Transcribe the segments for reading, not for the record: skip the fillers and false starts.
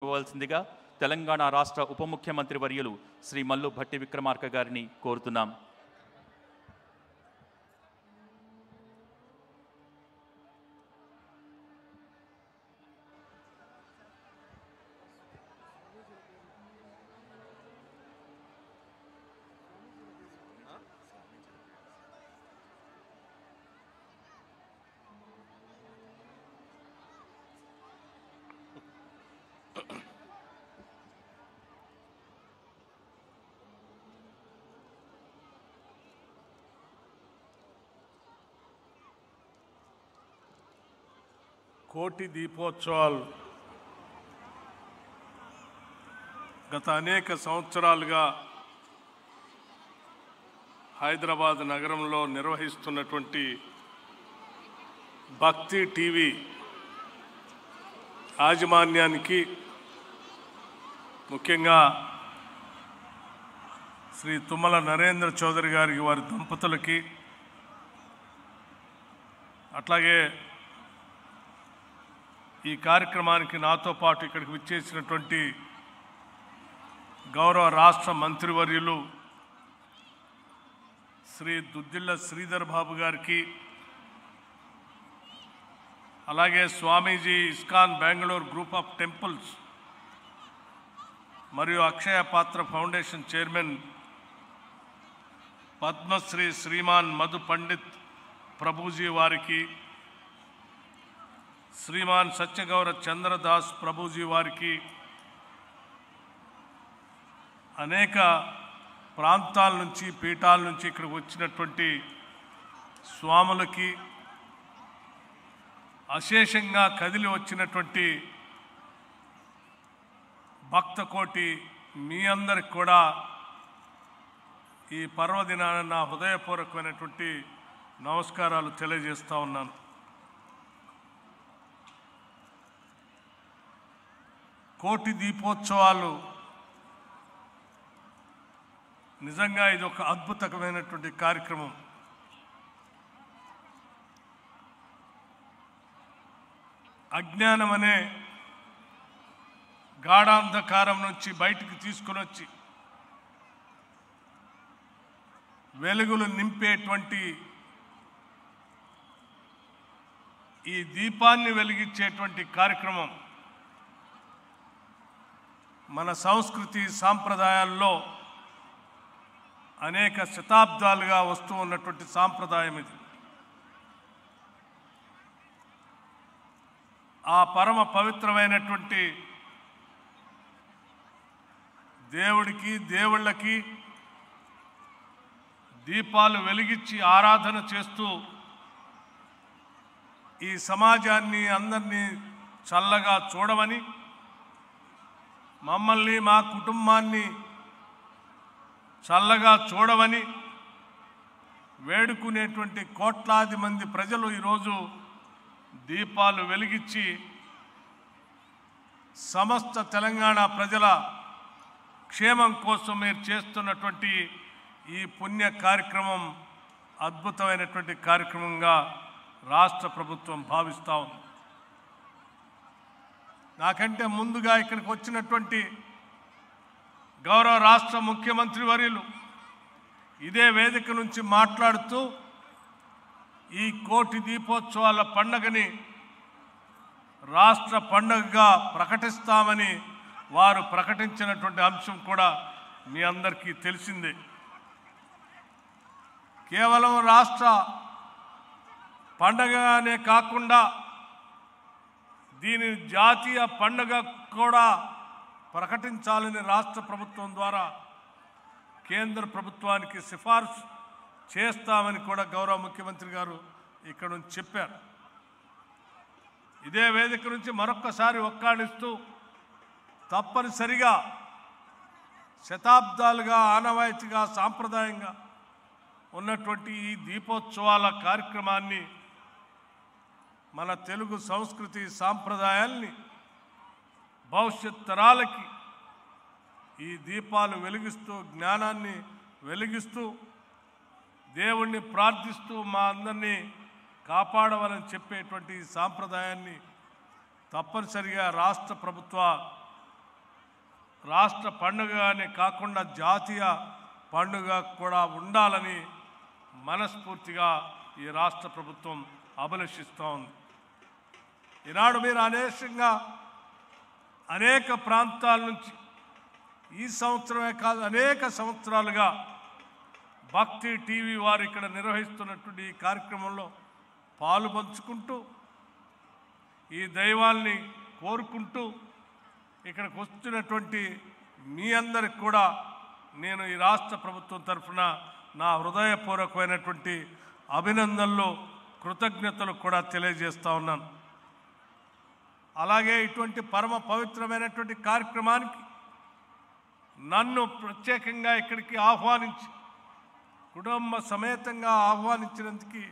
ఇవ్వవలసిందిగా తెలంగాణ రాష్ట్ర ఉప ముఖ్యమంత్రి వర్యులు శ్రీ మల్లు భట్టి విక్రమార్క గారిని కోరుతున్నాం. కోటి దీపోత్సవాలు గత అనేక సంవత్సరాలుగా హైదరాబాద్ నగరంలో నిర్వహిస్తున్నటువంటి భక్తి టీవీ యాజమాన్యానికి, ముఖ్యంగా శ్రీ తుమ్మల నరేంద్ర చౌదరి గారికి, వారి దంపతులకి, అట్లాగే ఈ కార్యక్రమానికి నాతో పాటు ఇక్కడికి విచ్చేసినటువంటి గౌరవ రాష్ట్ర మంత్రివర్యులు శ్రీ దుద్దిళ్ల శ్రీధర్ బాబు గారికి, అలాగే Swamiji ISKCON Bengaluru group of temples మరియు అక్షయ పాత్ర ఫౌండేషన్ చైర్మన్ పద్మశ్రీ శ్రీమాన్ మధు పండిత్ ప్రభుజీ వారికి, శ్రీమాన్ సత్యగౌర చంద్రదాస్ ప్రభుజీ వారికి, అనేక ప్రాంతాల నుంచి, పీఠాల నుంచి ఇక్కడికి వచ్చినటువంటి స్వాములకి, అశేషంగా కదిలి వచ్చినటువంటి భక్తకోటి మీ అందరికి కూడా ఈ పర్వదినాన నా హృదయపూర్వకమైనటువంటి నమస్కారాలు తెలియజేస్తూ ఉన్నాను. కోటి దీపోత్సవాలు నిజంగా ఇది ఒక అద్భుతమైనటువంటి కార్యక్రమం. అజ్ఞానం అనే గాఢాంధకారం నుంచి బయటికి తీసుకుని వచ్చి వెలుగులు నింపేటువంటి ఈ దీపాన్ని వెలిగించేటువంటి కార్యక్రమం మన సంస్కృతి సాంప్రదాయాల్లో అనేక శతాబ్దాలుగా వస్తూ ఉన్నటువంటి సాంప్రదాయం ఇది. ఆ పరమ పవిత్రమైనటువంటి దేవుడికి, దేవుళ్ళకి దీపాలు వెలిగించి ఆరాధన చేస్తూ ఈ సమాజాన్ని అందరినీ చల్లగా చూడమని, మమ్మల్ని, మా కుటుంబాన్ని చల్లగా చూడమని వేడుకునేటువంటి కోట్లాది మంది ప్రజలు ఈరోజు దీపాలు వెలిగించి సమస్త తెలంగాణ ప్రజల క్షేమం కోసం మీరు చేస్తున్నటువంటి ఈ పుణ్య కార్యక్రమం అద్భుతమైనటువంటి కార్యక్రమంగా రాష్ట్ర ప్రభుత్వం భావిస్తూ ఉంది. నాకంటే ముందుగా ఇక్కడికి వచ్చినటువంటి గౌరవ రాష్ట్ర ముఖ్యమంత్రి వర్యులు ఇదే వేదిక నుంచి మాట్లాడుతూ ఈ కోటి దీపోత్సవాల పండుగని రాష్ట్ర పండుగగా ప్రకటిస్తామని వారు ప్రకటించినటువంటి అంశం కూడా మీ అందరికీ తెలిసిందే. కేవలం రాష్ట్ర పండుగనే కాకుండా దీనిని జాతీయ పండుగ కూడా ప్రకటించాలని రాష్ట్ర ప్రభుత్వం ద్వారా కేంద్ర ప్రభుత్వానికి సిఫార్సు చేస్తామని కూడా గౌరవ ముఖ్యమంత్రి గారు ఇక్కడ నుంచి చెప్పారు. ఇదే వేదిక నుంచి మరొక్కసారి ఒక్కాడిస్తూ తప్పనిసరిగా శతాబ్దాలుగా ఆనవాయితీగా సాంప్రదాయంగా ఉన్నటువంటి ఈ దీపోత్సవాల కార్యక్రమాన్ని, మన తెలుగు సంస్కృతి సాంప్రదాయాల్ని భవిష్యత్ తరాలకి ఈ దీపాలు వెలిగిస్తూ, జ్ఞానాన్ని వెలిగిస్తూ, దేవుణ్ణి ప్రార్థిస్తూ మా అందరినీ కాపాడవాలని చెప్పేటువంటి ఈ సాంప్రదాయాన్ని తప్పనిసరిగా రాష్ట్ర ప్రభుత్వ రాష్ట్ర పండుగనే కాకుండా జాతీయ పండుగ కూడా ఉండాలని మనస్ఫూర్తిగా ఈ రాష్ట్ర ప్రభుత్వం అభిలషిస్తూ ఉంది. ఈనాడు మీరు అనేక ప్రాంతాల నుంచి ఈ సంవత్సరమే కాదు అనేక సంవత్సరాలుగా భక్తి టీవీ వారు ఇక్కడ నిర్వహిస్తున్నటువంటి ఈ కార్యక్రమంలో పాలు పంచుకుంటూ ఈ దైవాల్ని కోరుకుంటూ ఇక్కడికి వస్తున్నటువంటి మీ అందరికి కూడా నేను ఈ రాష్ట్ర ప్రభుత్వం తరఫున నా హృదయపూర్వకమైనటువంటి అభినందనలు కృతజ్ఞతలు కూడా తెలియజేస్తూ ఉన్నాను. అలాగే ఇటువంటి పరమ పవిత్రమైనటువంటి కార్యక్రమానికి నన్ను ప్రత్యేకంగా ఇక్కడికి ఆహ్వానించి కుటుంబ సమేతంగా ఆహ్వానించినందుకు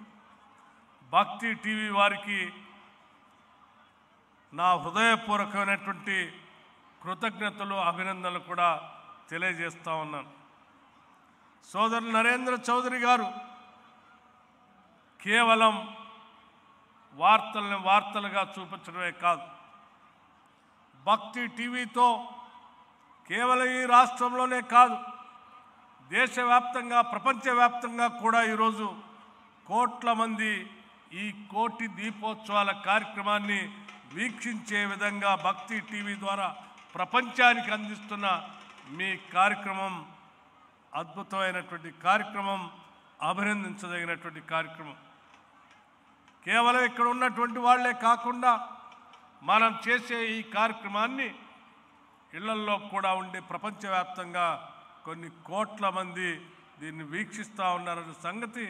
భక్తి టీవీ వారికి నా హృదయపూర్వకమైనటువంటి కృతజ్ఞతలు అభినందనలు కూడా తెలియజేస్తూ ఉన్నాను. సోదరులు నరేంద్ర చౌదరి గారు కేవలం వార్తల్ని వార్తలుగా చూపించడమే కాదు, భక్తి టీవీతో కేవలం ఈ రాష్ట్రంలోనే కాదు దేశవ్యాప్తంగా ప్రపంచవ్యాప్తంగా కూడా ఈరోజు కోట్ల మంది ఈ కోటి దీపోత్సవాల కార్యక్రమాన్ని వీక్షించే విధంగా భక్తి టీవీ ద్వారా ప్రపంచానికి అందిస్తున్న మీ కార్యక్రమం అద్భుతమైనటువంటి కార్యక్రమం, అభినందించదగినటువంటి కార్యక్రమం. కేవలం ఇక్కడ ఉన్నటువంటి వాళ్ళే కాకుండా మనం చేసే ఈ కార్యక్రమాన్ని ఇళ్లల్లో కూడా ఉండే ప్రపంచవ్యాప్తంగా కొన్ని కోట్ల మంది దీన్ని వీక్షిస్తూ ఉన్నారనే సంగతి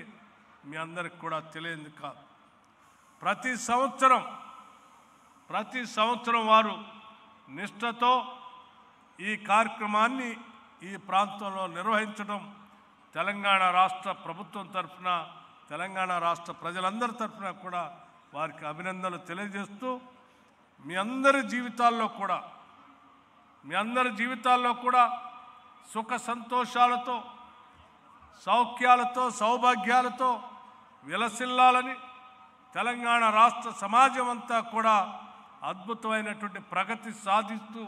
మీ అందరికి కూడా తెలియదు కాదు. ప్రతి సంవత్సరం వారు నిష్ఠతో ఈ కార్యక్రమాన్ని ఈ ప్రాంతంలో నిర్వహించడం తెలంగాణ రాష్ట్ర ప్రభుత్వం తరఫున తెలంగాణ రాష్ట్ర ప్రజలందరి తరఫున కూడా వారికి అభినందనలు తెలియజేస్తూ మీ అందరి జీవితాల్లో కూడా సుఖ సంతోషాలతో సౌఖ్యాలతో సౌభాగ్యాలతో విలసిల్లాలని తెలంగాణ రాష్ట్ర సమాజం అంతా కూడా అద్భుతమైనటువంటి ప్రగతి సాధిస్తూ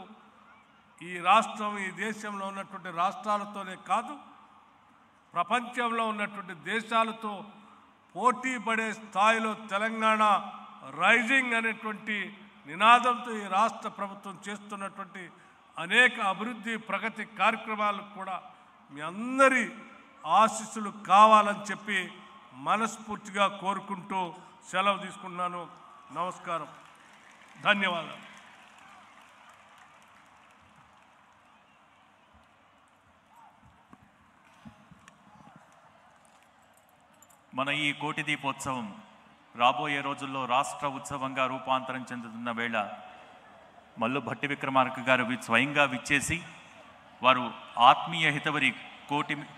ఈ రాష్ట్రం ఈ దేశంలో ఉన్నటువంటి రాష్ట్రాలతోనే కాదు ప్రపంచంలో ఉన్నటువంటి దేశాలతో పోటీ పడే స్థాయిలో తెలంగాణ రైజింగ్ అనేటువంటి నినాదంతో ఈ రాష్ట్ర ప్రభుత్వం చేస్తున్నటువంటి అనేక అభివృద్ధి ప్రగతి కార్యక్రమాలకు కూడా మీ అందరి ఆశీస్సులు కావాలని చెప్పి మనస్ఫూర్తిగా కోరుకుంటూ సెలవు తీసుకుంటున్నాను. నమస్కారం, ధన్యవాదాలు. మన ఈ కోటి దీపోత్సవం రాబోయే రోజుల్లో రాష్ట్ర ఉత్సవంగా రూపాంతరం చెందుతున్న వేళ మల్లు భట్టి విక్రమార్క గారు స్వయంగా విచ్చేసి వారు ఆత్మీయ హితవరి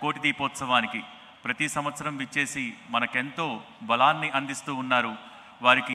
కోటి దీపోత్సవానికి ప్రతి సంవత్సరం విచ్చేసి మనకెంతో బలాన్ని అందిస్తూ ఉన్నారు. వారికి